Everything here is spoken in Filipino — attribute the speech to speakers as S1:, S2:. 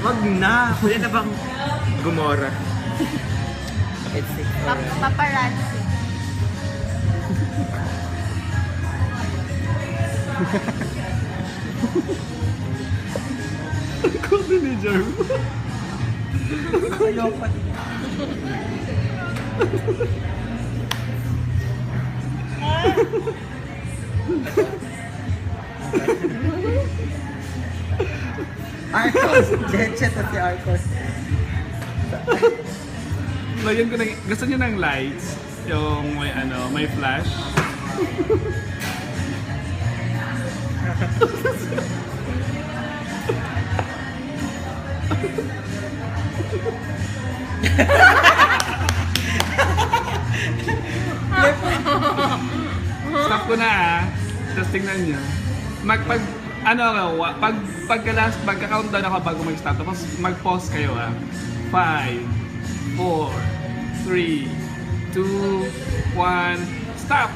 S1: Wag na! Pwede na bang gumora?
S2: It's sick.
S3: Paparazzi.
S1: Kundi ni Jerm.
S2: Ayaw pa din. Arcos! Jetchet at si Arcos.
S1: Lagyan ko na, gusto niyo ng lights? Yung may ano, may flash? Stop ko na Tapos tingnan niyo. Pagka-countdown ako bago mag-stop. Tapos mag-pause kayo 5, 4, 3, 2, 1, stop!